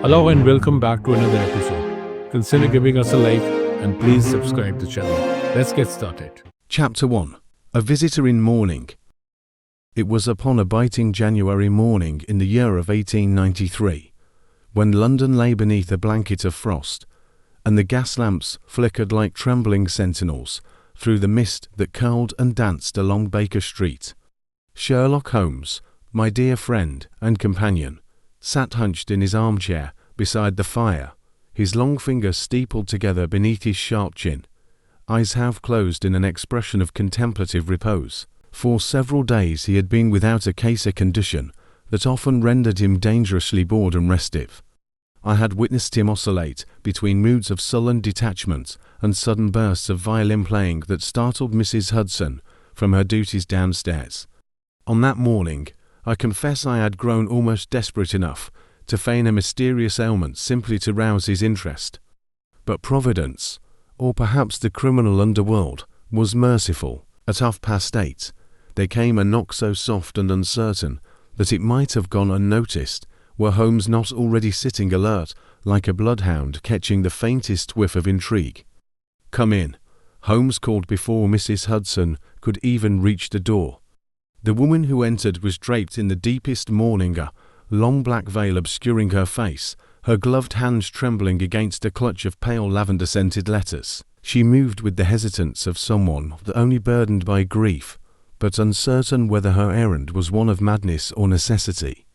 Hello and welcome back to another episode. Consider giving us a like and please subscribe to the channel. Let's get started. Chapter 1. A Visitor in Mourning. It was upon a biting January morning in the year of 1893, when London lay beneath a blanket of frost, and the gas lamps flickered like trembling sentinels through the mist that curled and danced along Baker Street. Sherlock Holmes, my dear friend and companion, sat hunched in his armchair beside the fire, his long fingers steepled together beneath his sharp chin, eyes half closed in an expression of contemplative repose. For several days he had been without a case, a condition that often rendered him dangerously bored and restive. I had witnessed him oscillate between moods of sullen detachment and sudden bursts of violin playing that startled Mrs. Hudson from her duties downstairs. On that morning, I confess I had grown almost desperate enough to feign a mysterious ailment simply to rouse his interest. But Providence, or perhaps the criminal underworld, was merciful. At 8:30, there came a knock so soft and uncertain that it might have gone unnoticed were Holmes not already sitting alert like a bloodhound catching the faintest whiff of intrigue. "Come in," Holmes called before Mrs. Hudson could even reach the door. The woman who entered was draped in the deepest mourning, a long black veil obscuring her face, her gloved hands trembling against a clutch of pale lavender-scented letters. She moved with the hesitance of someone only burdened by grief, but uncertain whether her errand was one of madness or necessity.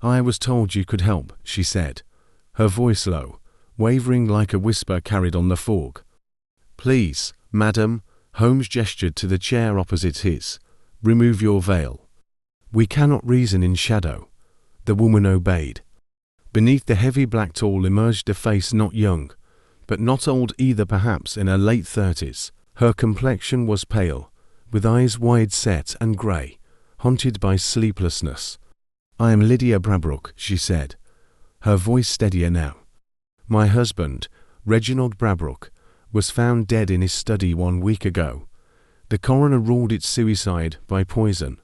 "I was told you could help," she said, her voice low, wavering like a whisper carried on the fog. "Please, madam," Holmes gestured to the chair opposite his, "remove your veil. We cannot reason in shadow." The woman obeyed. Beneath the heavy black tulle emerged a face not young, but not old either, perhaps in her late 30s. Her complexion was pale, with eyes wide set and grey, haunted by sleeplessness. "I am Lydia Brabrook," she said, her voice steadier now. "My husband, Reginald Brabrook, was found dead in his study 1 week ago. The coroner ruled it suicide by poison.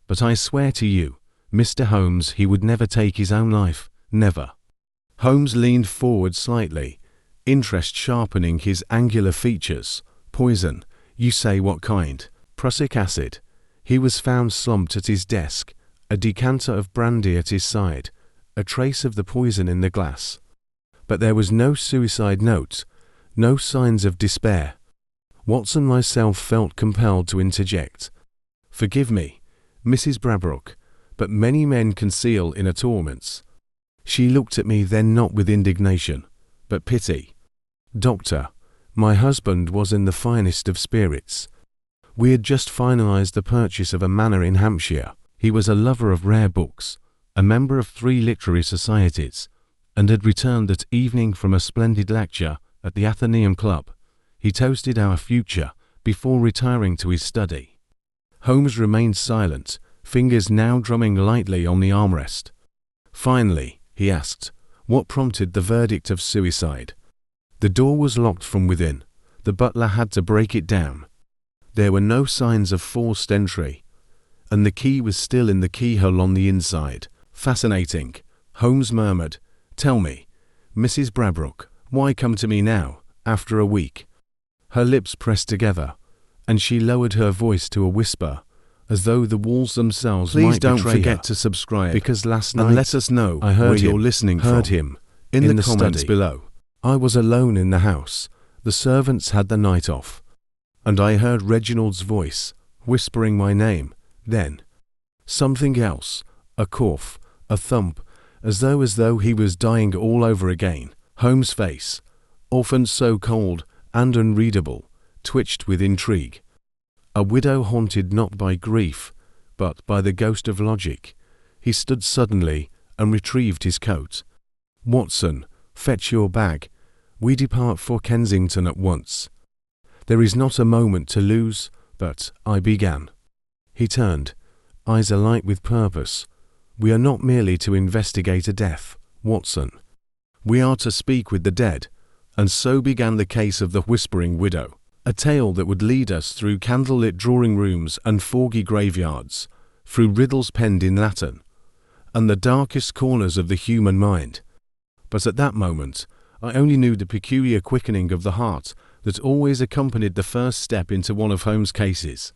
But I swear to you, Mr. Holmes, he would never take his own life, never." Holmes leaned forward slightly, interest sharpening his angular features. "Poison? You say what kind?" "Prussic acid. He was found slumped at his desk, a decanter of brandy at his side, a trace of the poison in the glass. But there was no suicide note, no signs of despair." Watson myself felt compelled to interject. "Forgive me, Mrs. Brabrook, but many men conceal inner torments." She looked at me then not with indignation, but pity. "Doctor, my husband was in the finest of spirits. We had just finalized the purchase of a manor in Hampshire. He was a lover of rare books, a member of 3 literary societies, and had returned that evening from a splendid lecture at the Athenaeum Club. He toasted our future before retiring to his study." Holmes remained silent, fingers now drumming lightly on the armrest. Finally, he asked, "What prompted the verdict of suicide?" "The door was locked from within. The butler had to break it down. There were no signs of forced entry, and the key was still in the keyhole on the inside." "Fascinating," Holmes murmured. "Tell me, Mrs. Brabrook, why come to me now, after a week?" Her lips pressed together, and she lowered her voice to a whisper, as though the walls themselves "Please might don't betray forget her. to subscribe, Because last and night let us know I heard where him, you're listening heard from. him in the comments study below. I was alone in the house. The servants had the night off, and I heard Reginald's voice, whispering my name. Then something else, a cough, a thump, as though he was dying all over again." Holmes' face, often so cold and unreadable, twitched with intrigue. A widow haunted not by grief, but by the ghost of logic. He stood suddenly and retrieved his coat. "Watson, fetch your bag. We depart for Kensington at once." "There is not a moment to lose, but," I began. He turned, eyes alight with purpose. "We are not merely to investigate a death, Watson. We are to speak with the dead." And so began the case of the Whispering Widow, a tale that would lead us through candlelit drawing rooms and foggy graveyards, through riddles penned in Latin, and the darkest corners of the human mind. but at that moment, I only knew the peculiar quickening of the heart that always accompanied the first step into one of Holmes' cases.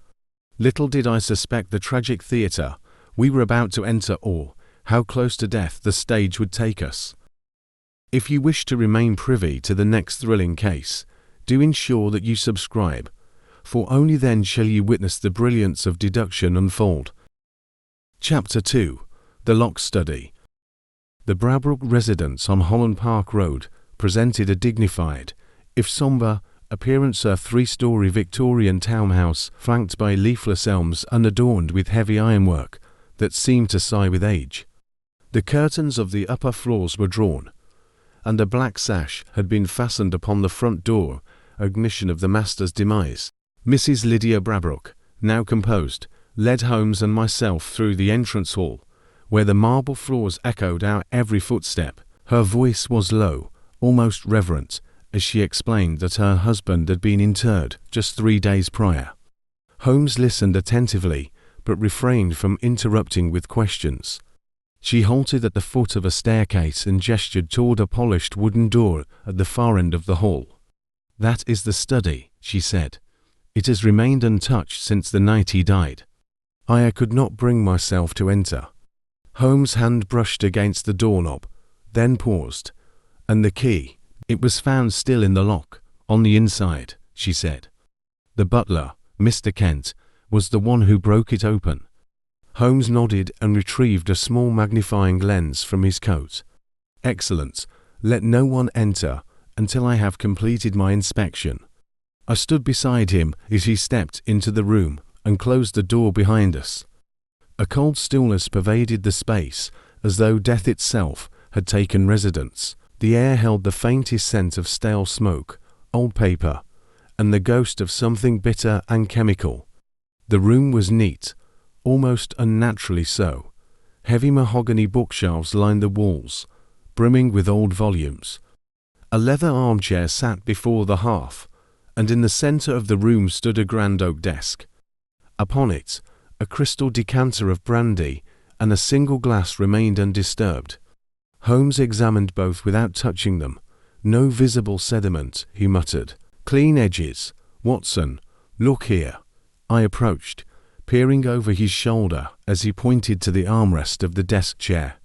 Little did I suspect the tragic theatre we were about to enter, or how close to death the stage would take us. If you wish to remain privy to the next thrilling case, do ensure that you subscribe, for only then shall you witness the brilliance of deduction unfold. Chapter 2. The Lock Study. The Brabrook residence on Holland Park Road presented a dignified, if sombre, appearance, a three-story Victorian townhouse flanked by leafless elms and adorned with heavy ironwork that seemed to sigh with age. The curtains of the upper floors were drawn, and a black sash had been fastened upon the front door, ignition of the master's demise. Mrs. Lydia Brabrook, now composed, led Holmes and myself through the entrance hall, where the marble floors echoed our every footstep. Her voice was low, almost reverent, as she explained that her husband had been interred just 3 days prior. Holmes listened attentively, but refrained from interrupting with questions. She halted at the foot of a staircase and gestured toward a polished wooden door at the far end of the hall. "That is the study," she said. "It has remained untouched since the night he died." I could not bring myself to enter. Holmes' hand brushed against the doorknob, then paused. "And the key? It was found still in the lock, on the inside," she said. "The butler, Mr. Kent, was the one who broke it open." Holmes nodded and retrieved a small magnifying lens from his coat. "Excellent. Let no one enter until I have completed my inspection." I stood beside him as he stepped into the room and closed the door behind us. A cold stillness pervaded the space, as though death itself had taken residence. The air held the faintest scent of stale smoke, old paper, and the ghost of something bitter and chemical. The room was neat, almost unnaturally so. Heavy mahogany bookshelves lined the walls, brimming with old volumes. A leather armchair sat before the hearth, and in the centre of the room stood a grand oak desk. Upon it, a crystal decanter of brandy and a single glass remained undisturbed. Holmes examined both without touching them. "No visible sediment," he muttered. "Clean edges. Watson, look here." I approached, peering over his shoulder as he pointed to the armrest of the desk chair.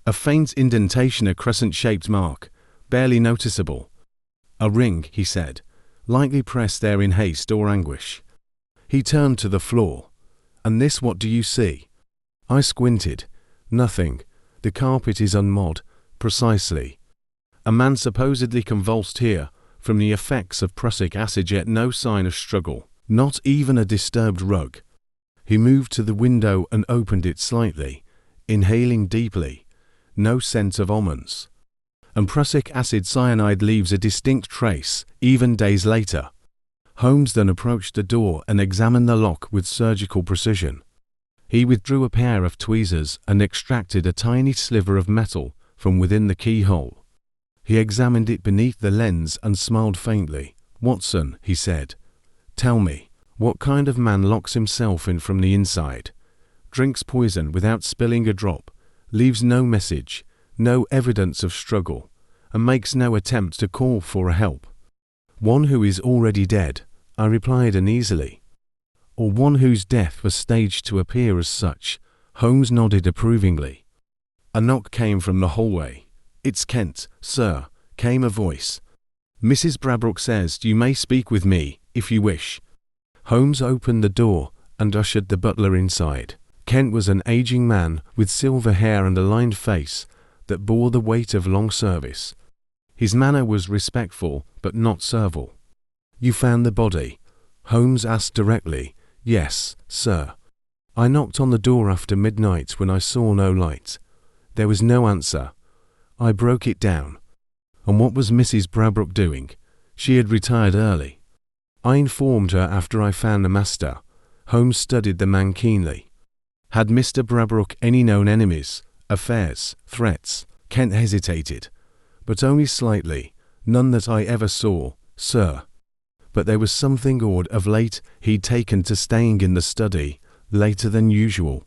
A faint indentation, a crescent-shaped mark, barely noticeable. "A ring," he said, lightly pressed there in haste or anguish. He turned to the floor. "And this, what do you see?" I squinted. "Nothing. The carpet is unmod." "Precisely. A man supposedly convulsed here from the effects of prussic acid, yet no sign of struggle. Not even a disturbed rug." He moved to the window and opened it slightly, inhaling deeply. "No scent of almonds. And prussic acid cyanide leaves a distinct trace, even days later." Holmes then approached the door and examined the lock with surgical precision. He withdrew a pair of tweezers and extracted a tiny sliver of metal from within the keyhole. He examined it beneath the lens and smiled faintly. "Watson," he said, "tell me, what kind of man locks himself in from the inside, drinks poison without spilling a drop, leaves no message, no evidence of struggle, and makes no attempt to call for help?" "One who is already dead," I replied uneasily. "Or one whose death was staged to appear as such." Holmes nodded approvingly. A knock came from the hallway. "It's Kent, sir," came a voice. "Mrs. Brabrook says you may speak with me, if you wish." Holmes opened the door and ushered the butler inside. Kent was an aging man with silver hair and a lined face that bore the weight of long service. His manner was respectful but not servile. "You found the body?" Holmes asked directly. "Yes, sir. I knocked on the door after midnight when I saw no light. There was no answer. I broke it down." "And what was Mrs. Brabrook doing?" "She had retired early." I informed her after I found the master. Holmes studied the man keenly. "Had Mr. Brabrook any known enemies, affairs, threats?" Kent hesitated. "But only slightly. None that I ever saw, sir. But there was something odd of late. He'd taken to staying in the study, later than usual.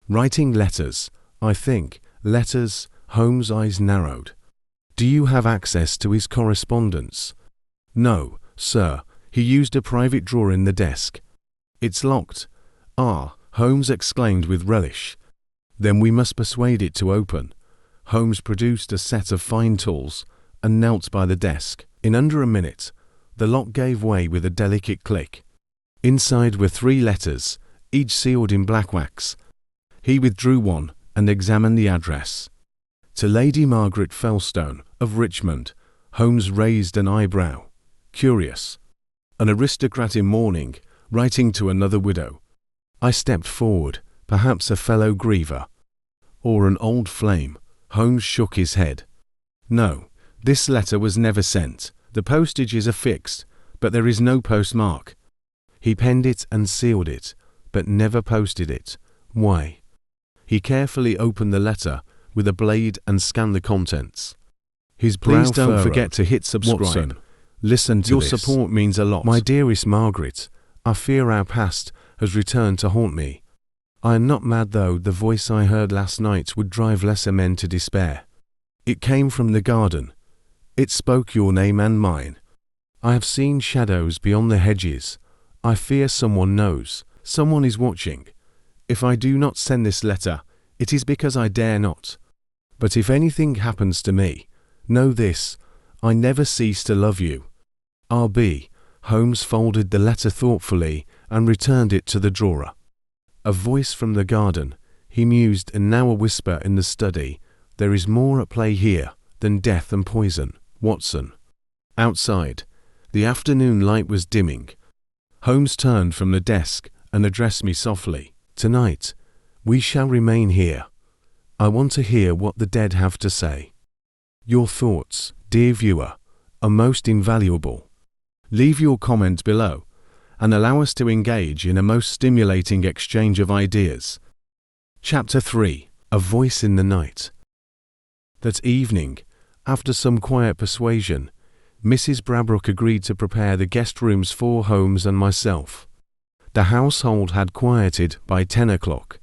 Writing letters, I think. Letters." Holmes' eyes narrowed. Do you have access to his correspondence? No, sir. He used a private drawer in the desk. It's locked. Ah, Holmes exclaimed with relish. Then we must persuade it to open. Holmes produced a set of fine tools and knelt by the desk. In under a minute, the lock gave way with a delicate click. Inside were 3 letters, each sealed in black wax. He withdrew one and examined the address. To Lady Margaret Felstone of Richmond. Holmes raised an eyebrow. Curious. An aristocrat in mourning, writing to another widow. I stepped forward, perhaps a fellow griever. Or an old flame. Holmes shook his head. No, this letter was never sent. The postage is affixed, but there is no postmark. He penned it and sealed it, but never posted it. Why? He carefully opened the letter with a blade and scanned the contents. His brow furrowed. Please don't forget to hit subscribe. Watson, listen to this. Your support means a lot. My dearest Margaret, I fear our past has returned to haunt me. I am not mad, though the voice I heard last night would drive lesser men to despair. It came from the garden. It spoke your name and mine. I have seen shadows beyond the hedges. I fear someone knows. Someone is watching. If I do not send this letter, it is because I dare not. But if anything happens to me, know this, I never cease to love you. R.B. Holmes folded the letter thoughtfully and returned it to the drawer. A voice from the garden, he mused, and now a whisper in the study. There is more at play here than death and poison, Watson. Outside, the afternoon light was dimming. Holmes turned from the desk and addressed me softly. Tonight, we shall remain here. I want to hear what the dead have to say. Your thoughts, dear viewer, are most invaluable. Leave your comment below and allow us to engage in a most stimulating exchange of ideas. Chapter 3. A Voice in the Night. That evening, after some quiet persuasion, Mrs. Brabrook agreed to prepare the guest rooms for Holmes and myself. The household had quieted by 10 o'clock.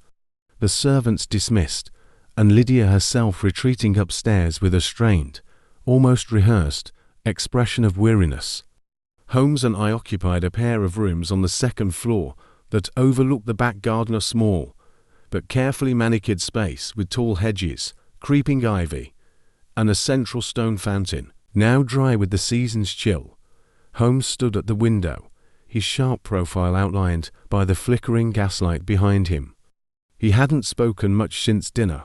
The servants dismissed, and Lydia herself retreating upstairs with a strained, almost rehearsed, expression of weariness. Holmes and I occupied a pair of rooms on the second floor that overlooked the back garden, a small, but carefully manicured space with tall hedges, creeping ivy, and a central stone fountain, now dry with the season's chill. Holmes stood at the window, his sharp profile outlined by the flickering gaslight behind him. He hadn't spoken much since dinner,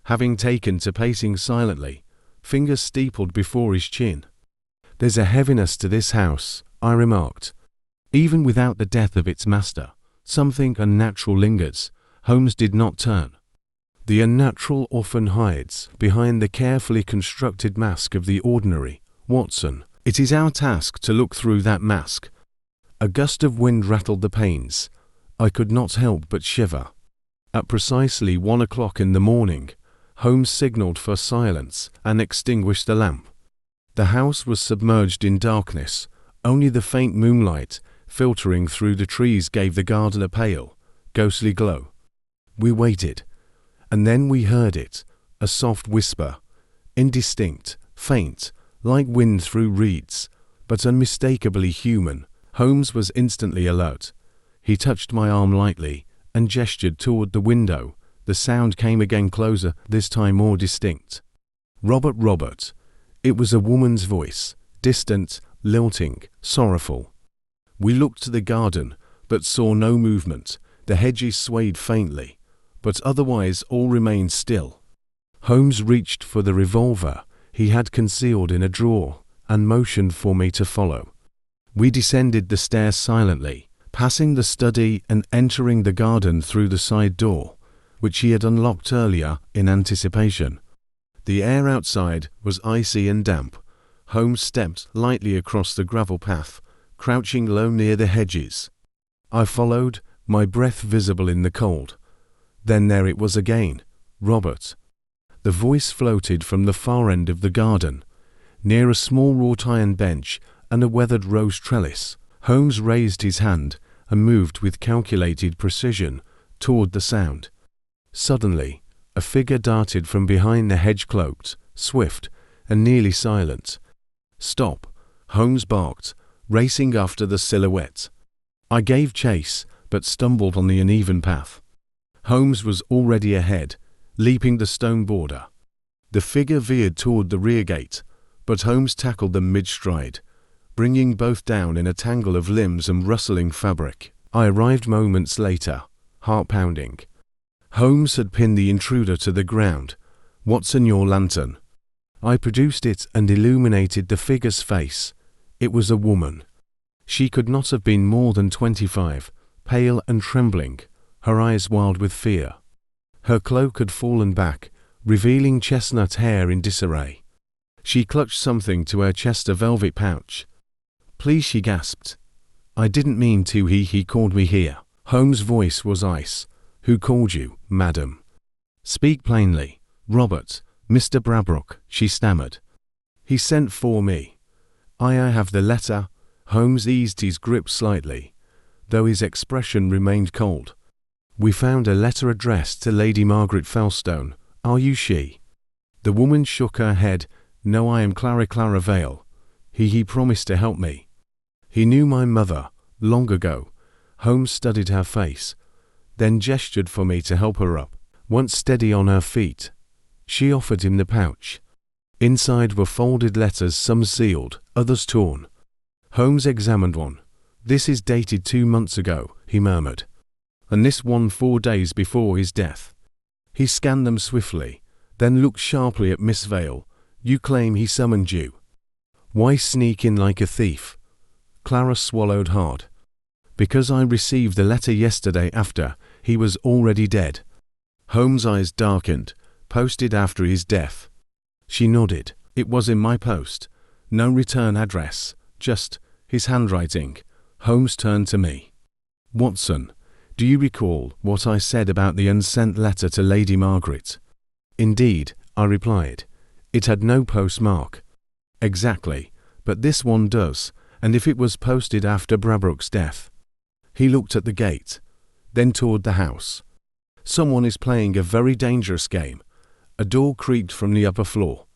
having taken to pacing silently, fingers steepled before his chin. There's a heaviness to this house, I remarked. Even without the death of its master, something unnatural lingers. Holmes did not turn. The unnatural often hides behind the carefully constructed mask of the ordinary, Watson. It is our task to look through that mask. A gust of wind rattled the panes. I could not help but shiver. At precisely 1 o'clock in the morning, Holmes signalled for silence and extinguished the lamp. The house was submerged in darkness. Only the faint moonlight filtering through the trees gave the garden a pale, ghostly glow. We waited, and then we heard it, a soft whisper, indistinct, faint, like wind through reeds, but unmistakably human. Holmes was instantly alert. He touched my arm lightly and gestured toward the window. The sound came again, closer, this time more distinct. Robert. It was a woman's voice, distant, lilting, sorrowful. We looked to the garden, but saw no movement. The hedges swayed faintly, but otherwise all remained still. Holmes reached for the revolver he had concealed in a drawer and motioned for me to follow. We descended the stairs silently, passing the study and entering the garden through the side door, which he had unlocked earlier in anticipation. The air outside was icy and damp. Holmes stepped lightly across the gravel path, crouching low near the hedges. I followed, my breath visible in the cold. Then there it was again, Robert. The voice floated from the far end of the garden, near a small wrought iron bench and a weathered rose trellis. Holmes raised his hand and moved with calculated precision toward the sound. Suddenly, a figure darted from behind the hedge, cloaked, swift, and nearly silent. "Stop," Holmes barked, racing after the silhouette. I gave chase, but stumbled on the uneven path. Holmes was already ahead, leaping the stone border. The figure veered toward the rear gate, but Holmes tackled them mid-stride, bringing both down in a tangle of limbs and rustling fabric. I arrived moments later, heart pounding. Holmes had pinned the intruder to the ground. "What's in your lantern?" I produced it and illuminated the figure's face. It was a woman. She could not have been more than 25, pale and trembling, her eyes wild with fear. Her cloak had fallen back, revealing chestnut hair in disarray. She clutched something to her chest, a velvet pouch. "Please," she gasped. "I didn't mean to. He called me here." Holmes' voice was ice. "Who called you, madam?" "Speak plainly." "Robert, Mr. Brabrook," she stammered. "He sent for me." I have the letter." Holmes eased his grip slightly, though his expression remained cold. "We found a letter addressed to Lady Margaret Felstone. Are you she?" The woman shook her head. "No, I am Clara Vale. He promised to help me. He knew my mother, long ago." Holmes studied her face, then gestured for me to help her up. Once steady on her feet, she offered him the pouch. Inside were folded letters, some sealed, others torn. Holmes examined one. "This is dated 2 months ago," he murmured. "And this one 4 days before his death." He scanned them swiftly, then looked sharply at Miss Vale. "You claim he summoned you. Why sneak in like a thief?" Clara swallowed hard. "Because I received the letter yesterday after he was already dead." Holmes' eyes darkened. "Posted after his death." She nodded. "It was in my post. No return address, just his handwriting." Holmes turned to me. "Watson, do you recall what I said about the unsent letter to Lady Margaret?" "Indeed," I replied. "It had no postmark." "Exactly, but this one does, and if it was posted after Brabrook's death." He looked at the gate, then toward the house. "Someone is playing a very dangerous game." A door creaked from the upper floor.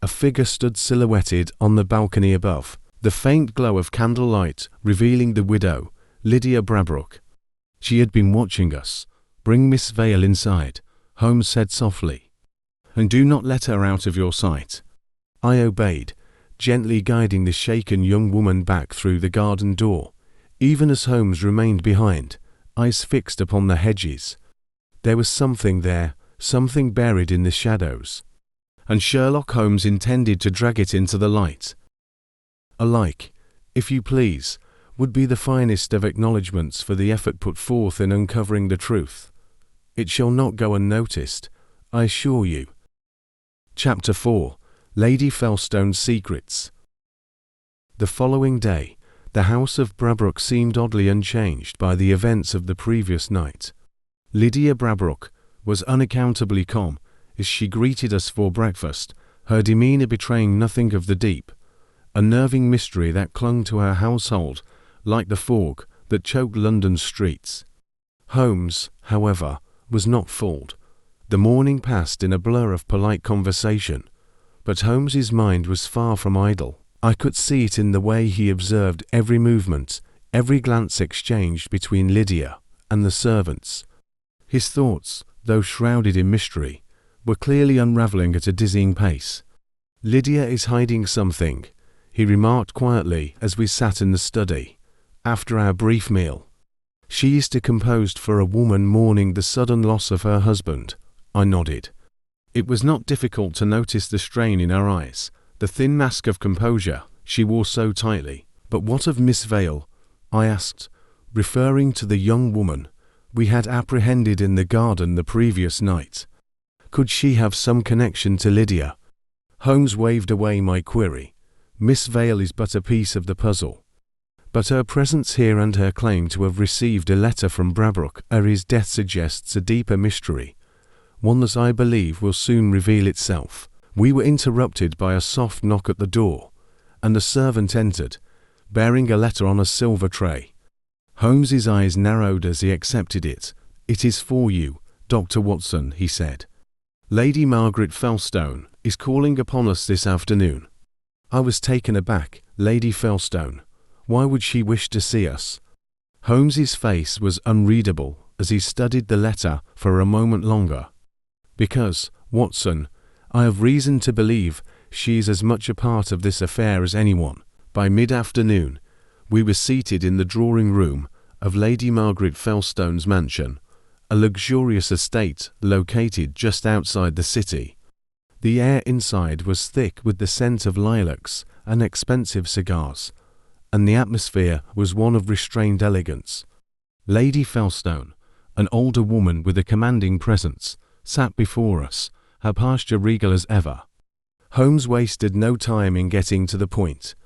A figure stood silhouetted on the balcony above, the faint glow of candlelight revealing the widow, Lydia Brabrook. She had been watching us. "Bring Miss Vale inside," Holmes said softly. "And do not let her out of your sight." I obeyed, gently guiding the shaken young woman back through the garden door, even as Holmes remained behind, eyes fixed upon the hedges. There was something there, something buried in the shadows. And Sherlock Holmes intended to drag it into the light. "Alike, if you please," would be the finest of acknowledgments for the effort put forth in uncovering the truth. It shall not go unnoticed, I assure you. Chapter 4. Lady Felstone's Secrets. The following day, the house of Brabrook seemed oddly unchanged by the events of the previous night. Lydia Brabrook was unaccountably calm as she greeted us for breakfast, her demeanour betraying nothing of the deep, unnerving mystery that clung to her household like the fog that choked London's streets. Holmes, however, was not fooled. The morning passed in a blur of polite conversation, but Holmes's mind was far from idle. I could see it in the way he observed every movement, every glance exchanged between Lydia and the servants. His thoughts, though shrouded in mystery, were clearly unravelling at a dizzying pace. "Lydia is hiding something," he remarked quietly as we sat in the study, after our brief meal. "She is decomposed for a woman mourning the sudden loss of her husband." I nodded. It was not difficult to notice the strain in her eyes, the thin mask of composure she wore so tightly. "But what of Miss Vale?" I asked, referring to the young woman we had apprehended in the garden the previous night. Could she have some connection to Lydia? Holmes waved away my query. "Miss Vale is but a piece of the puzzle. But her presence here and her claim to have received a letter from Brabrook ere his death suggests a deeper mystery, one that I believe will soon reveal itself." We were interrupted by a soft knock at the door, and a servant entered, bearing a letter on a silver tray. Holmes's eyes narrowed as he accepted it. "It is for you, Dr. Watson," he said. "Lady Margaret Felstone is calling upon us this afternoon." I was taken aback. Lady Felstone. Why would she wish to see us? Holmes's face was unreadable as he studied the letter for a moment longer. "Because, Watson, I have reason to believe she is as much a part of this affair as anyone." By mid-afternoon, we were seated in the drawing-room of Lady Margaret Felstone's mansion, a luxurious estate located just outside the city. The air inside was thick with the scent of lilacs and expensive cigars, and the atmosphere was one of restrained elegance. Lady Felstone, an older woman with a commanding presence, sat before us, her posture regal as ever. Holmes wasted no time in getting to the point.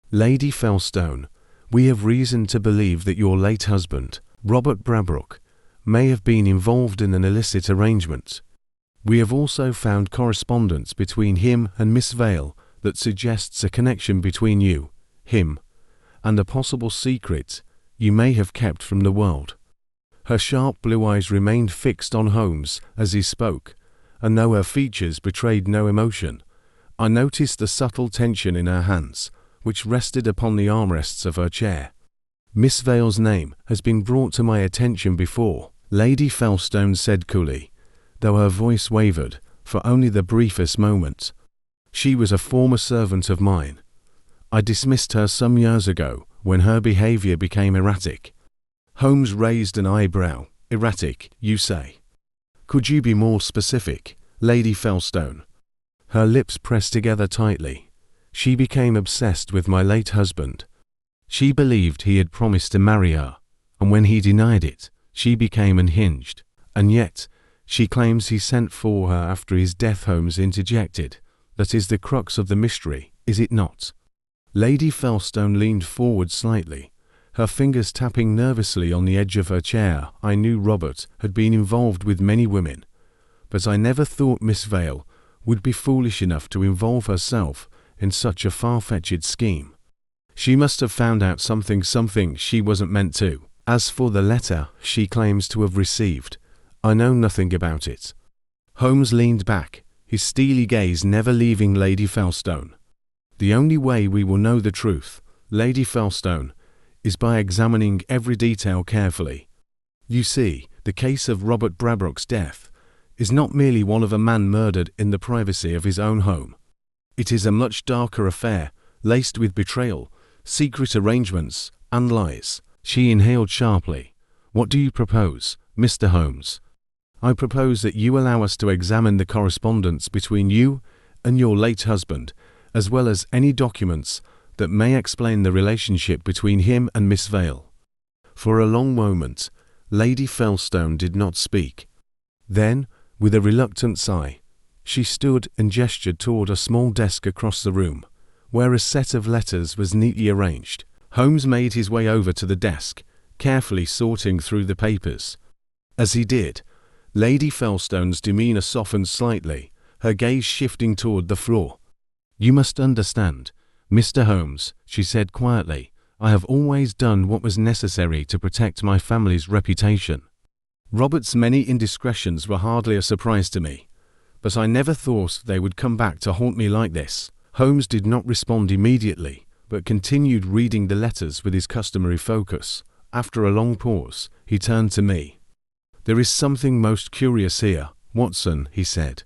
"Lady Felstone, we have reason to believe that your late husband, Robert Brabrook, may have been involved in an illicit arrangement. We have also found correspondence between him and Miss Vale that suggests a connection between you, him, and a possible secret you may have kept from the world." Her sharp blue eyes remained fixed on Holmes as he spoke, and though her features betrayed no emotion, I noticed the subtle tension in her hands, which rested upon the armrests of her chair. "Miss Vale's name has been brought to my attention before," Lady Felstone said coolly, though her voice wavered for only the briefest moment. "She was a former servant of mine. I dismissed her some years ago when her behavior became erratic." Holmes raised an eyebrow. "Erratic, you say? Could you be more specific, Lady Felstone?" Her lips pressed together tightly. "She became obsessed with my late husband. She believed he had promised to marry her, and when he denied it, she became unhinged. And yet, she claims he sent for her after his death." Holmes interjected. "That is the crux of the mystery, is it not?" Lady Felstone leaned forward slightly, her fingers tapping nervously on the edge of her chair. "I knew Robert had been involved with many women, but I never thought Miss Vale would be foolish enough to involve herself in such a far-fetched scheme. She must have found out something she wasn't meant to. As for the letter she claims to have received, I know nothing about it." Holmes leaned back, his steely gaze never leaving Lady Felstone. "The only way we will know the truth, Lady Felstone, is by examining every detail carefully. You see, the case of Robert Brabrook's death is not merely one of a man murdered in the privacy of his own home. It is a much darker affair, laced with betrayal, secret arrangements, and lies." She inhaled sharply. "What do you propose, Mr. Holmes?" "I propose that you allow us to examine the correspondence between you and your late husband, as well as any documents that may explain the relationship between him and Miss Vale." For a long moment, Lady Felstone did not speak. Then, with a reluctant sigh, she stood and gestured toward a small desk across the room, where a set of letters was neatly arranged. Holmes made his way over to the desk, carefully sorting through the papers. As he did, Lady Felstone's demeanor softened slightly, her gaze shifting toward the floor. "You must understand, Mr. Holmes," she said quietly, "I have always done what was necessary to protect my family's reputation. Robert's many indiscretions were hardly a surprise to me, but I never thought they would come back to haunt me like this." Holmes did not respond immediately, but continued reading the letters with his customary focus. After a long pause, he turned to me. "There is something most curious here, Watson," he said,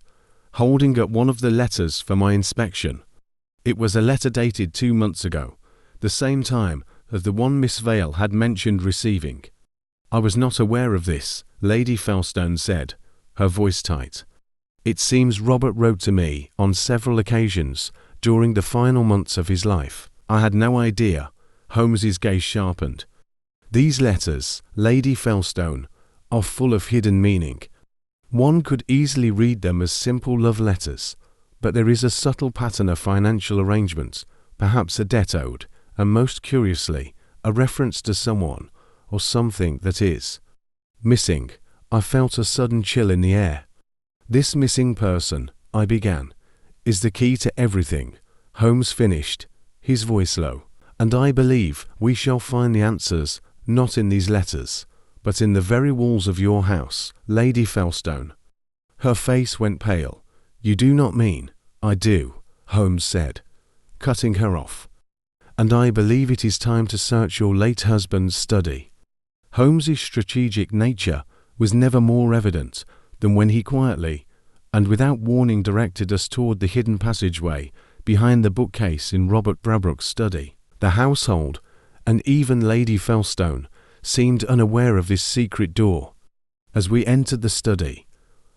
holding up one of the letters for my inspection. It was a letter dated 2 months ago, the same time as the one Miss Vale had mentioned receiving. "I was not aware of this," Lady Felstone said, her voice tight. "It seems Robert wrote to me on several occasions during the final months of his life. I had no idea." Holmes's gaze sharpened. "These letters, Lady Felstone, are full of hidden meaning. One could easily read them as simple love letters, but there is a subtle pattern of financial arrangement, perhaps a debt owed, and most curiously, a reference to someone or something that is missing." I felt a sudden chill in the air. "This missing person," I began, "is the key to everything," Holmes finished, his voice low, "and I believe we shall find the answers not in these letters, but in the very walls of your house, Lady Felstone." Her face went pale. "You do not mean "I do," Holmes said, cutting her off. "And I believe it is time to search your late husband's study." Holmes's strategic nature was never more evident than when he quietly and without warning directed us toward the hidden passageway behind the bookcase in Robert Brabrook's study. The household, and even Lady Felstone, seemed unaware of this secret door. As we entered the study,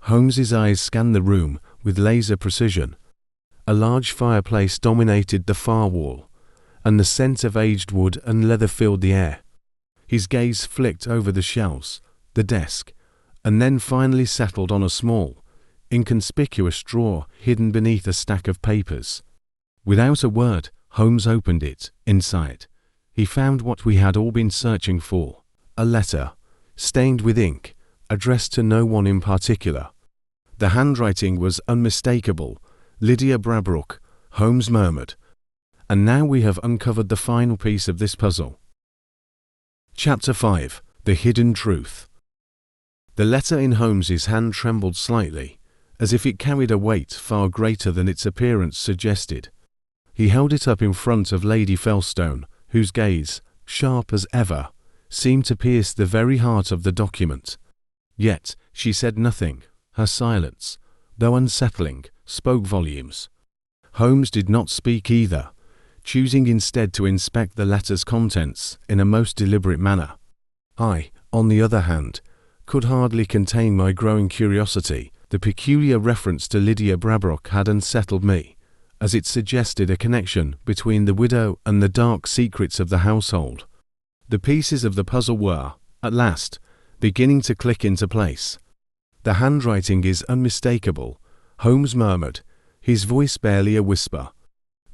Holmes's eyes scanned the room with laser precision. A large fireplace dominated the far wall, and the scent of aged wood and leather filled the air. His gaze flicked over the shelves, the desk, and then finally settled on a small, inconspicuous drawer hidden beneath a stack of papers. Without a word, Holmes opened it. Inside, he found what we had all been searching for: a letter, stained with ink, addressed to no one in particular. The handwriting was unmistakable. "Lydia Brabrook," Holmes murmured. "And now we have uncovered the final piece of this puzzle." Chapter 5: The Hidden Truth. The letter in Holmes's hand trembled slightly, as if it carried a weight far greater than its appearance suggested. He held it up in front of Lady Felstone, whose gaze, sharp as ever, seemed to pierce the very heart of the document. Yet she said nothing. Her silence, though unsettling, spoke volumes. Holmes did not speak either, choosing instead to inspect the letter's contents in a most deliberate manner. I, on the other hand, could hardly contain my growing curiosity. The peculiar reference to Lydia Brabrook had unsettled me, as it suggested a connection between the widow and the dark secrets of the household. The pieces of the puzzle were, at last, beginning to click into place. "The handwriting is unmistakable," Holmes murmured, his voice barely a whisper.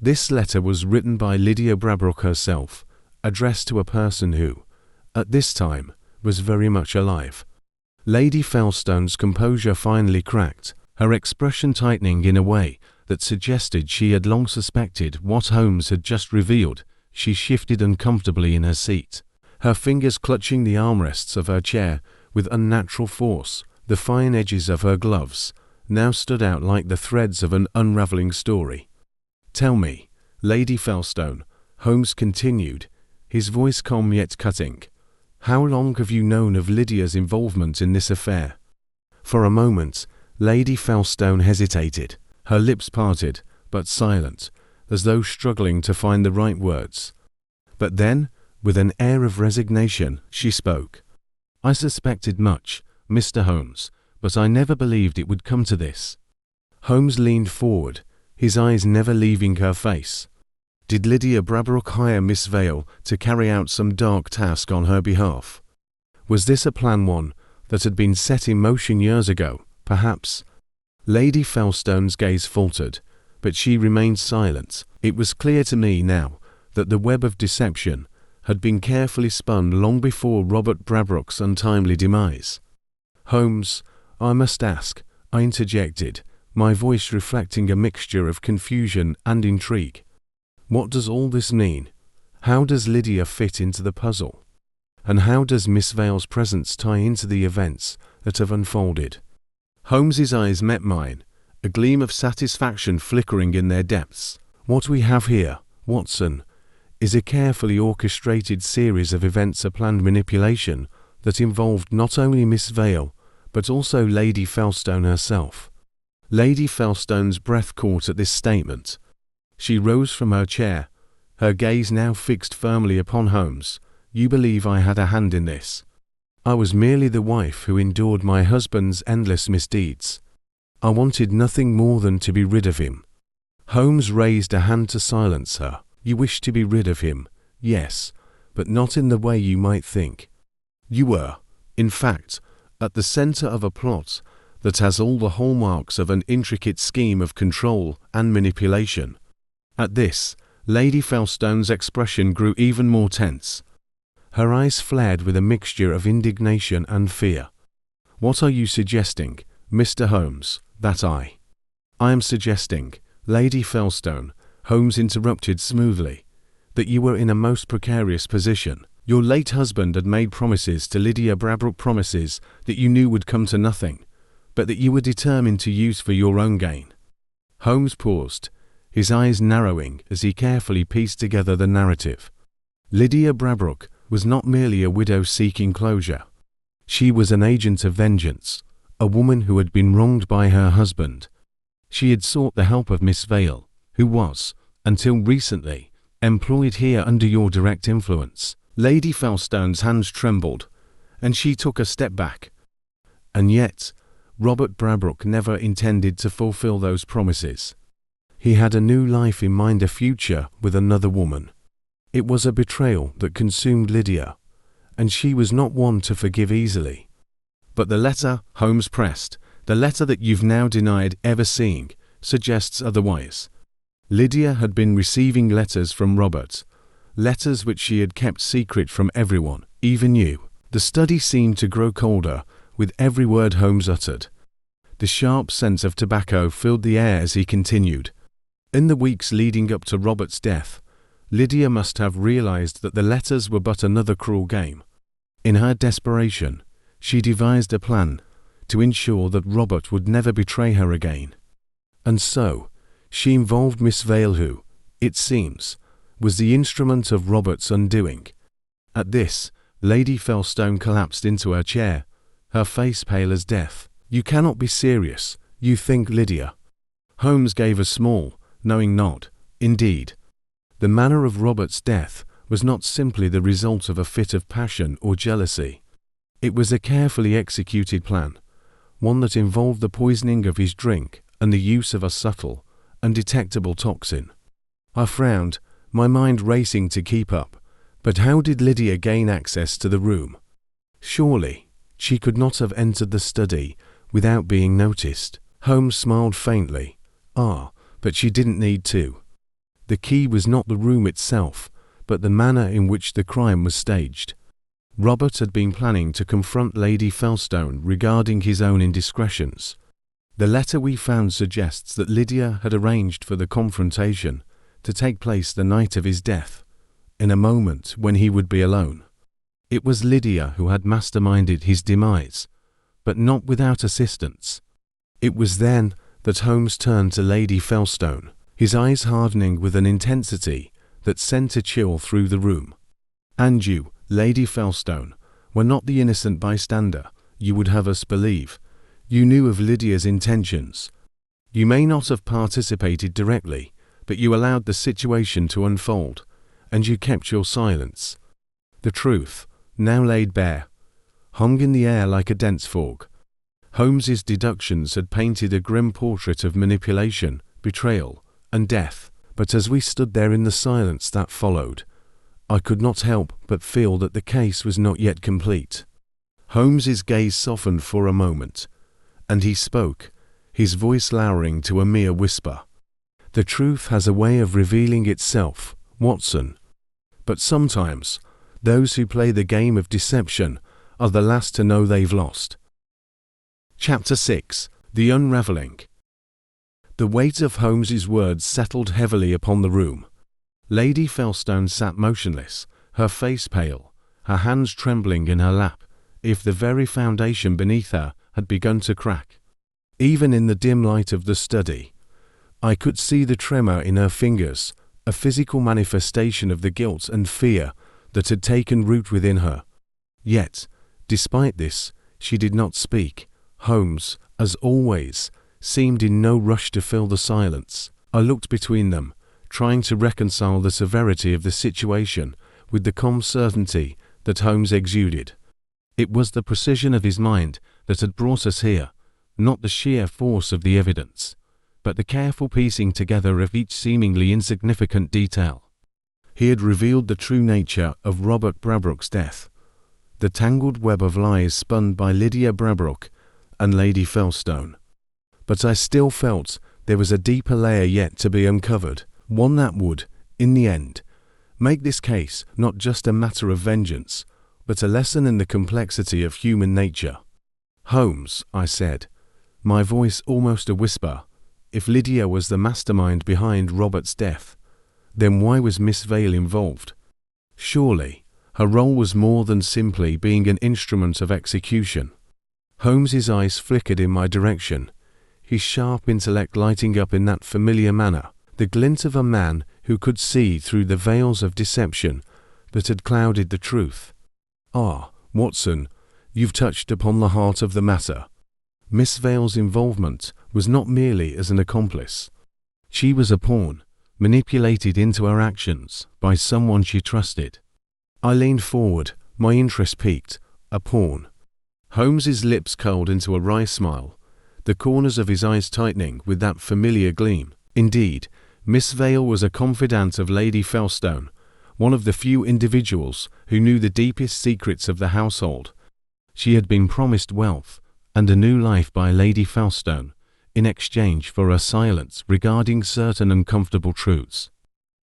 "This letter was written by Lydia Brabrook herself, addressed to a person who, at this time, was very much alive." Lady Felstone's composure finally cracked, her expression tightening in a way that suggested she had long suspected what Holmes had just revealed. She shifted uncomfortably in her seat, her fingers clutching the armrests of her chair with unnatural force. The fine edges of her gloves now stood out like the threads of an unraveling story. "Tell me, Lady Felstone," Holmes continued, his voice calm yet cutting, "how long have you known of Lydia's involvement in this affair?" For a moment, Lady Felstone hesitated, her lips parted, but silent, as though struggling to find the right words. But then, with an air of resignation, she spoke. "I suspected much, Mr. Holmes, but I never believed it would come to this." Holmes leaned forward, his eyes never leaving her face. Did Lydia Brabrook hire Miss Vale to carry out some dark task on her behalf? Was this a plan, one that had been set in motion years ago, perhaps? Lady Felstone's gaze faltered, but she remained silent. It was clear to me now that the web of deception had been carefully spun long before Robert Brabrook's untimely demise. "Holmes, I must ask," I interjected, my voice reflecting a mixture of confusion and intrigue. "What does all this mean? How does Lydia fit into the puzzle? And how does Miss Vale's presence tie into the events that have unfolded?" Holmes's eyes met mine, a gleam of satisfaction flickering in their depths. "What we have here, Watson, is a carefully orchestrated series of events, a planned manipulation that involved not only Miss Vale, but also Lady Felstone herself." Lady Felstone's breath caught at this statement. She rose from her chair, her gaze now fixed firmly upon Holmes. "You believe I had a hand in this?" "I was merely the wife who endured my husband's endless misdeeds. I wanted nothing more than to be rid of him." Holmes raised a hand to silence her. "You wish to be rid of him, yes, but not in the way you might think. You were, in fact, at the center of a plot that has all the hallmarks of an intricate scheme of control and manipulation." At this, Lady Felstone's expression grew even more tense. Her eyes flared with a mixture of indignation and fear. "What are you suggesting, Mr. Holmes, that I am suggesting, Lady Felstone," Holmes interrupted smoothly, "that you were in a most precarious position. Your late husband had made promises to Lydia Brabrook, promises that you knew would come to nothing, but that you were determined to use for your own gain." Holmes paused, his eyes narrowing as he carefully pieced together the narrative. Lydia Brabrook was not merely a widow seeking closure. She was an agent of vengeance, a woman who had been wronged by her husband. She had sought the help of Miss Vale, who was, until recently, employed here under your direct influence. Lady Felstone's hands trembled, and she took a step back. And yet, Robert Brabrook never intended to fulfill those promises. He had a new life in mind, a future with another woman. It was a betrayal that consumed Lydia, and she was not one to forgive easily. But the letter, Holmes pressed, the letter that you've now denied ever seeing, suggests otherwise. Lydia had been receiving letters from Robert, letters which she had kept secret from everyone, even you. The study seemed to grow colder with every word Holmes uttered. The sharp scent of tobacco filled the air as he continued. In the weeks leading up to Robert's death, Lydia must have realized that the letters were but another cruel game. In her desperation, she devised a plan to ensure that Robert would never betray her again. And so, she involved Miss Vale, who, it seems, was the instrument of Robert's undoing. At this, Lady Felstone collapsed into her chair, her face pale as death. You cannot be serious, you think, Lydia? Holmes gave a small, knowing nod. Indeed. The manner of Robert's death was not simply the result of a fit of passion or jealousy. It was a carefully executed plan, one that involved the poisoning of his drink and the use of a subtle, undetectable toxin. I frowned, my mind racing to keep up. But how did Lydia gain access to the room? Surely, she could not have entered the study without being noticed. Holmes smiled faintly. But she didn't need to. The key was not the room itself, but the manner in which the crime was staged. Robert had been planning to confront Lady Felstone regarding his own indiscretions. The letter we found suggests that Lydia had arranged for the confrontation to take place the night of his death, in a moment when he would be alone. It was Lydia who had masterminded his demise, but not without assistance. It was then that Holmes turned to Lady Felstone, his eyes hardening with an intensity that sent a chill through the room. And you, Lady Felstone, were not the innocent bystander you would have us believe. You knew of Lydia's intentions. You may not have participated directly, but you allowed the situation to unfold, and you kept your silence. The truth, now laid bare, hung in the air like a dense fog. Holmes's deductions had painted a grim portrait of manipulation, betrayal, and death, but as we stood there in the silence that followed, I could not help but feel that the case was not yet complete. Holmes's gaze softened for a moment, and he spoke, his voice lowering to a mere whisper. The truth has a way of revealing itself, Watson. But sometimes, those who play the game of deception are the last to know they've lost. Chapter 6. The Unravelling. The weight of Holmes's words settled heavily upon the room. Lady Felstone sat motionless, her face pale, her hands trembling in her lap, if the very foundation beneath her had begun to crack. Even in the dim light of the study, I could see the tremor in her fingers, a physical manifestation of the guilt and fear that had taken root within her. Yet, despite this, she did not speak. Holmes, as always, seemed in no rush to fill the silence. I looked between them, trying to reconcile the severity of the situation with the calm certainty that Holmes exuded. It was the precision of his mind that had brought us here, not the sheer force of the evidence, but the careful piecing together of each seemingly insignificant detail. He had revealed the true nature of Robert Brabrook's death, the tangled web of lies spun by Lydia Brabrook and Lady Felstone. But I still felt there was a deeper layer yet to be uncovered, one that would, in the end, make this case not just a matter of vengeance, but a lesson in the complexity of human nature. Holmes, I said, my voice almost a whisper, if Lydia was the mastermind behind Robert's death, then why was Miss Vale involved? Surely, her role was more than simply being an instrument of execution. Holmes's eyes flickered in my direction, his sharp intellect lighting up in that familiar manner, the glint of a man who could see through the veils of deception that had clouded the truth. "Ah, Watson, you've touched upon the heart of the matter." Miss Vale's involvement was not merely as an accomplice. She was a pawn, manipulated into her actions by someone she trusted. I leaned forward, my interest piqued. A pawn. Holmes's lips curled into a wry smile, the corners of his eyes tightening with that familiar gleam. Indeed, Miss Vale was a confidante of Lady Felstone, one of the few individuals who knew the deepest secrets of the household. She had been promised wealth and a new life by Lady Felstone in exchange for her silence regarding certain uncomfortable truths.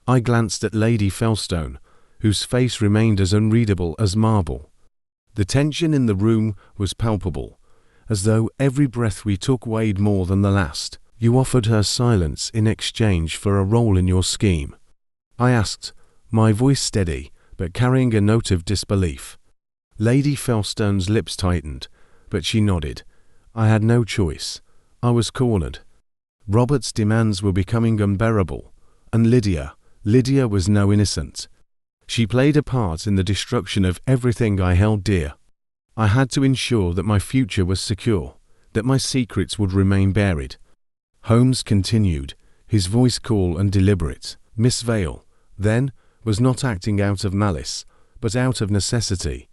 I glanced at Lady Felstone, whose face remained as unreadable as marble. The tension in the room was palpable, as though every breath we took weighed more than the last. "You offered her silence in exchange for a role in your scheme?" I asked, my voice steady, but carrying a note of disbelief. Lady Felstone's lips tightened, but she nodded. I had no choice. I was cornered. Robert's demands were becoming unbearable, and Lydia was no innocent. She played a part in the destruction of everything I held dear. I had to ensure that my future was secure, that my secrets would remain buried. Holmes continued, his voice cool and deliberate. Miss Vale, then, was not acting out of malice, but out of necessity.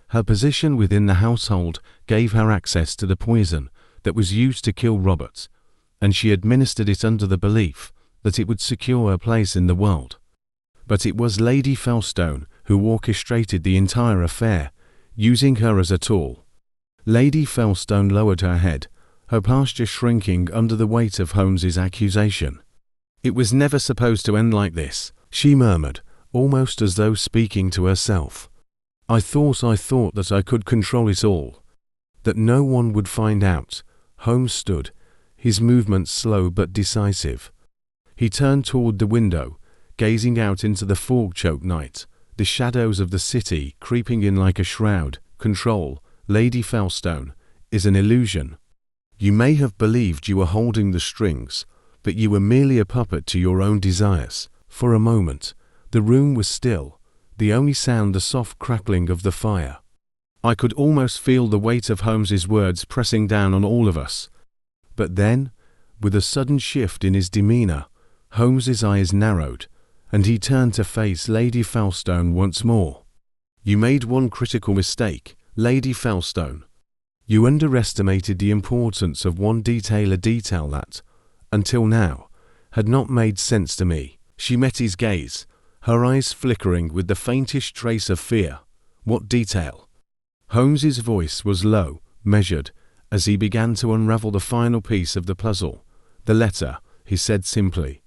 Her position within the household gave her access to the poison that was used to kill Robert, and she administered it under the belief that it would secure her place in the world. But it was Lady Felstone who orchestrated the entire affair, using her as a tool. Lady Felstone lowered her head, her posture shrinking under the weight of Holmes's accusation. "It was never supposed to end like this," she murmured, almost as though speaking to herself. I thought that I could control it all, that no one would find out." Holmes stood, his movements slow but decisive. He turned toward the window, gazing out into the fog-choked night, the shadows of the city creeping in like a shroud. "Control, Lady Felstone, is an illusion. You may have believed you were holding the strings, but you were merely a puppet to your own desires." For a moment, the room was still, the only sound the soft crackling of the fire. I could almost feel the weight of Holmes's words pressing down on all of us. But then, with a sudden shift in his demeanor, Holmes's eyes narrowed, and he turned to face Lady Felstone once more. "You made one critical mistake, Lady Felstone. You underestimated the importance of one detail, a detail that, until now, had not made sense to me." She met his gaze, her eyes flickering with the faintest trace of fear. "What detail?" Holmes's voice was low, measured, as he began to unravel the final piece of the puzzle. "The letter," he said simply.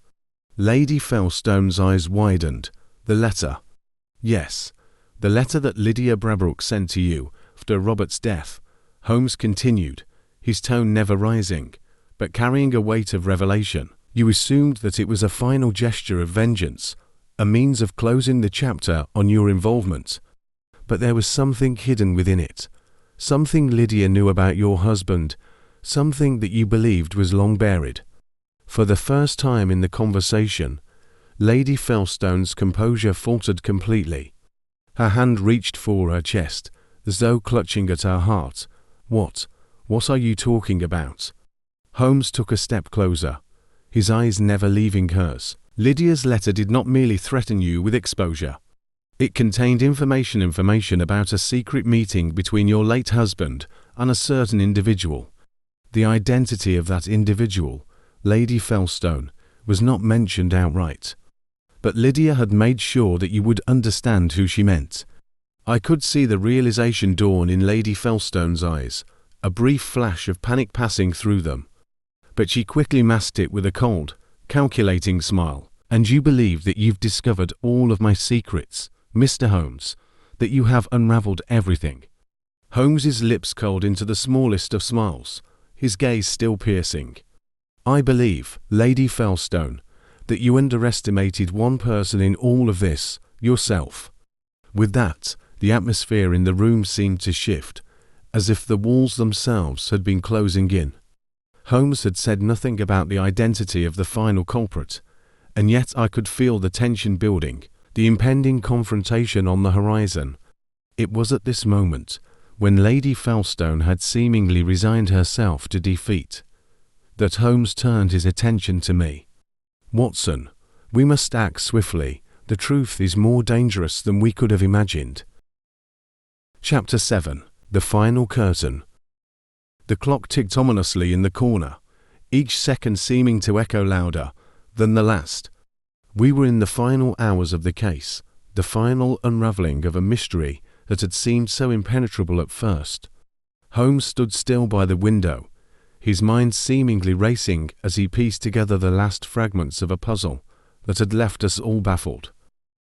Lady Felstone's eyes widened. "The letter?" "Yes, the letter that Lydia Brabrook sent to you after Robert's death," Holmes continued, his tone never rising, but carrying a weight of revelation. "You assumed that it was a final gesture of vengeance, a means of closing the chapter on your involvement. But there was something hidden within it, something Lydia knew about your husband, something that you believed was long buried." For the first time in the conversation, Lady Felstone's composure faltered completely. Her hand reached for her chest, as though clutching at her heart. What are you talking about?" Holmes took a step closer, his eyes never leaving hers. "Lydia's letter did not merely threaten you with exposure. It contained information about a secret meeting between your late husband and a certain individual. The identity of that individual, Lady Felstone, was not mentioned outright. But Lydia had made sure that you would understand who she meant." I could see the realization dawn in Lady Felstone's eyes, a brief flash of panic passing through them. But she quickly masked it with a cold, calculating smile. "And you believe that you've discovered all of my secrets, Mr. Holmes, that you have unraveled everything?" Holmes's lips curled into the smallest of smiles, his gaze still piercing. "I believe, Lady Felstone, that you underestimated one person in all of this, yourself." With that, the atmosphere in the room seemed to shift, as if the walls themselves had been closing in. Holmes had said nothing about the identity of the final culprit, and yet I could feel the tension building, the impending confrontation on the horizon. It was at this moment, when Lady Felstone had seemingly resigned herself to defeat, that Holmes turned his attention to me. "Watson, we must act swiftly. The truth is more dangerous than we could have imagined." Chapter 7. The Final Curtain. The clock ticked ominously in the corner, each second seeming to echo louder than the last. We were in the final hours of the case, the final unravelling of a mystery that had seemed so impenetrable at first. Holmes stood still by the window, his mind seemingly racing as he pieced together the last fragments of a puzzle that had left us all baffled.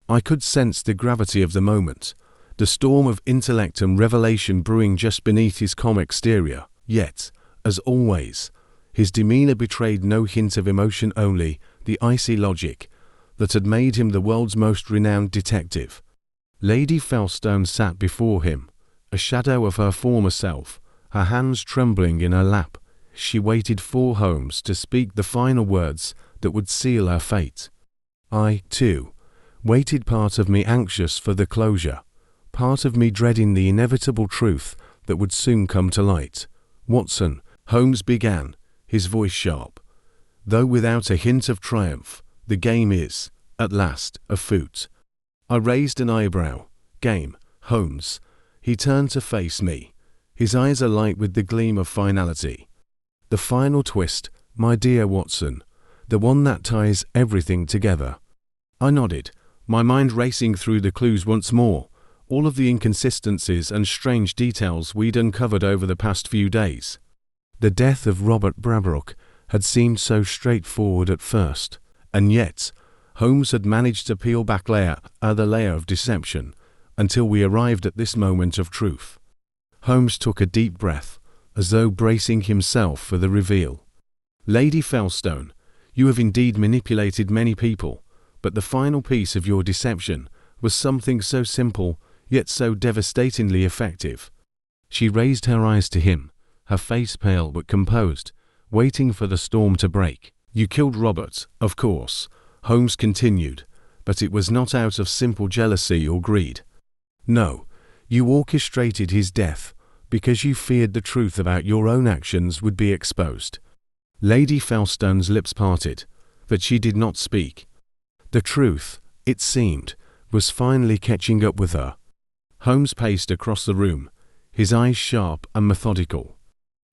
I could sense the gravity of the moment, the storm of intellect and revelation brewing just beneath his calm exterior, yet, as always, his demeanour betrayed no hint of emotion, only the icy logic that had made him the world's most renowned detective. Lady Felstone sat before him, a shadow of her former self, her hands trembling in her lap. She waited for Holmes to speak the final words that would seal her fate. I, too, waited, part of me anxious for the closure, part of me dreading the inevitable truth that would soon come to light. "Watson," Holmes began, his voice sharp, though without a hint of triumph, "the game is, at last, afoot." I raised an eyebrow. "Game, Holmes?" He turned to face me, his eyes alight with the gleam of finality. "The final twist, my dear Watson, the one that ties everything together." I nodded, my mind racing through the clues once more, all of the inconsistencies and strange details we'd uncovered over the past few days. The death of Robert Brabrook had seemed so straightforward at first, and yet Holmes had managed to peel back layer after layer of deception until we arrived at this moment of truth. Holmes took a deep breath, as though bracing himself for the reveal. "Lady Felstone, you have indeed manipulated many people, but the final piece of your deception was something so simple, yet so devastatingly effective." She raised her eyes to him, her face pale but composed, waiting for the storm to break. "You killed Robert, of course," Holmes continued, "but it was not out of simple jealousy or greed. No, you orchestrated his death because you feared the truth about your own actions would be exposed." Lady Felstone's lips parted, but she did not speak. The truth, it seemed, was finally catching up with her. Holmes paced across the room, his eyes sharp and methodical.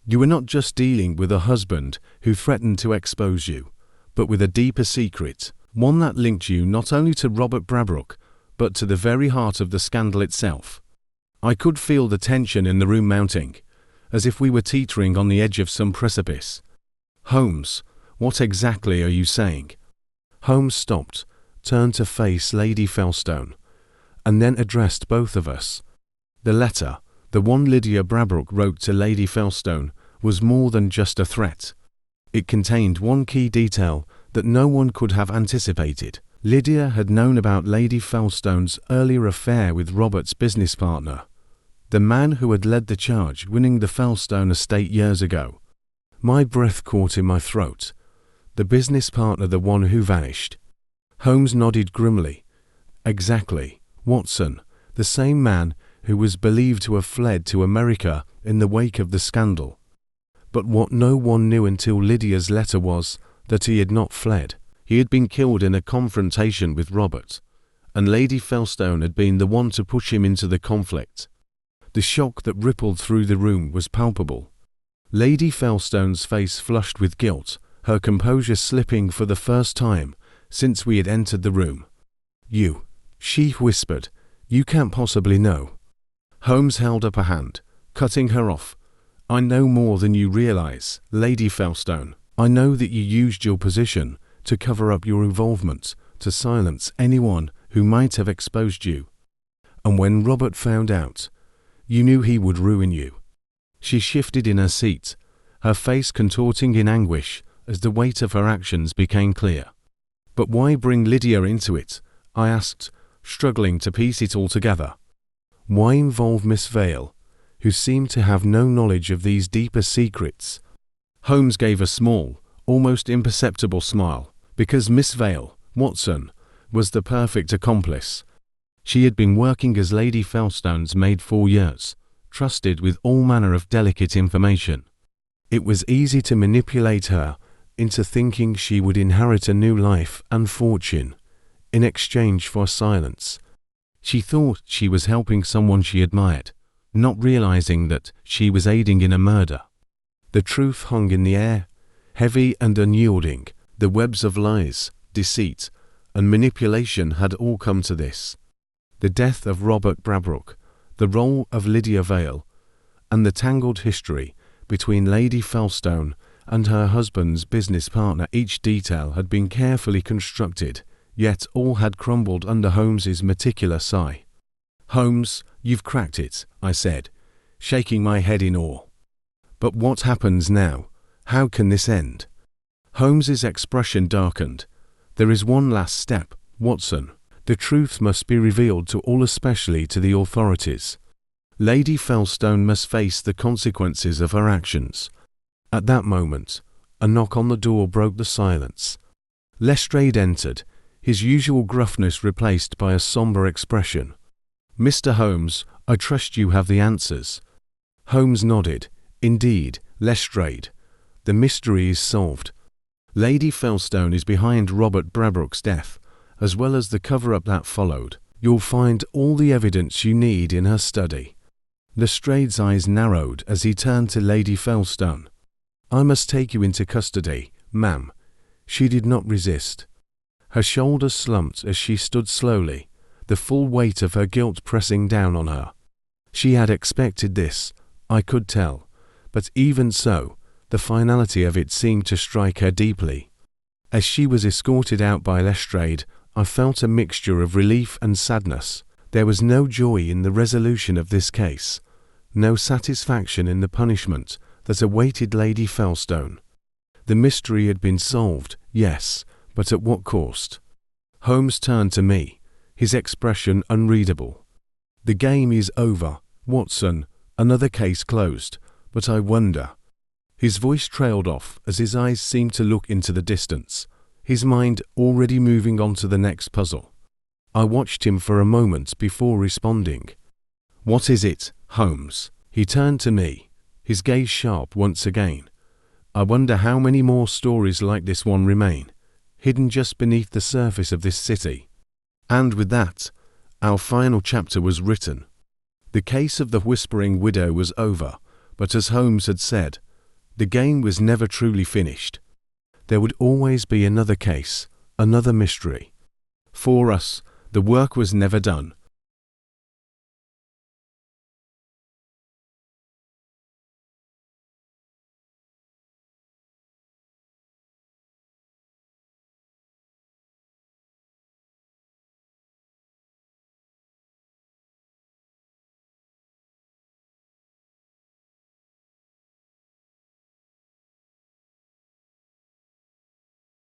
"You were not just dealing with a husband who threatened to expose you, but with a deeper secret, one that linked you not only to Robert Brabrook, but to the very heart of the scandal itself." I could feel the tension in the room mounting, as if we were teetering on the edge of some precipice. "Holmes, what exactly are you saying?" Holmes stopped, turned to face Lady Felstone, and then addressed both of us. The letter, the one Lydia Brabrook wrote to Lady Felstone, was more than just a threat. It contained one key detail that no one could have anticipated. Lydia had known about Lady Felstone's earlier affair with Robert's business partner, the man who had led the charge winning the Felstone estate years ago. My breath caught in my throat. The business partner, the one who vanished. Holmes nodded grimly. "Exactly, Watson, the same man who was believed to have fled to America in the wake of the scandal. But what no one knew until Lydia's letter was that he had not fled. He had been killed in a confrontation with Robert, and Lady Felstone had been the one to push him into the conflict." The shock that rippled through the room was palpable. Lady Felstone's face flushed with guilt, her composure slipping for the first time since we had entered the room. "You," she whispered, "you can't possibly know." Holmes held up a hand, cutting her off. "I know more than you realize, Lady Felstone. I know that you used your position to cover up your involvement, to silence anyone who might have exposed you. And when Robert found out, you knew he would ruin you." She shifted in her seat, her face contorting in anguish as the weight of her actions became clear. "But why bring Lydia into it?" I asked, struggling to piece it all together. "Why involve Miss Vale, who seemed to have no knowledge of these deeper secrets?" Holmes gave a small, almost imperceptible smile, because Miss Vale, Watson, was the perfect accomplice. She had been working as Lady Felstone's maid 4 years, trusted with all manner of delicate information. It was easy to manipulate her into thinking she would inherit a new life and fortune in exchange for silence. She thought she was helping someone she admired, not realizing that she was aiding in a murder. The truth hung in the air, heavy and unyielding. The webs of lies, deceit, and manipulation had all come to this. The death of Robert Brabrook, the role of Lydia Vale, and the tangled history between Lady Felstone and her husband's business partner. Each detail had been carefully constructed, yet all had crumbled under Holmes's meticulous eye. "Holmes, you've cracked it," I said, shaking my head in awe. "But what happens now? How can this end?" Holmes's expression darkened. "There is one last step, Watson. The truth must be revealed to all, especially to the authorities. Lady Felstone must face the consequences of her actions." At that moment, a knock on the door broke the silence. Lestrade entered, his usual gruffness replaced by a sombre expression. "Mr. Holmes, I trust you have the answers." Holmes nodded. "Indeed, Lestrade. The mystery is solved. Lady Felstone is behind Robert Brabrook's death, as well as the cover-up that followed. You'll find all the evidence you need in her study." Lestrade's eyes narrowed as he turned to Lady Felstone. "I must take you into custody, ma'am." She did not resist. Her shoulders slumped as she stood slowly, the full weight of her guilt pressing down on her. She had expected this, I could tell, but even so, the finality of it seemed to strike her deeply. As she was escorted out by Lestrade, I felt a mixture of relief and sadness. There was no joy in the resolution of this case, no satisfaction in the punishment that awaited Lady Felstone. The mystery had been solved, yes, but at what cost? Holmes turned to me, his expression unreadable. "The game is over, Watson, another case closed, but I wonder." His voice trailed off as his eyes seemed to look into the distance, his mind already moving on to the next puzzle. I watched him for a moment before responding. "What is it, Holmes?" He turned to me, his gaze sharp once again. "I wonder how many more stories like this one remain, hidden just beneath the surface of this city." And with that, our final chapter was written. The case of the Whispering Widow was over, but as Holmes had said, the game was never truly finished. There would always be another case, another mystery. For us, the work was never done.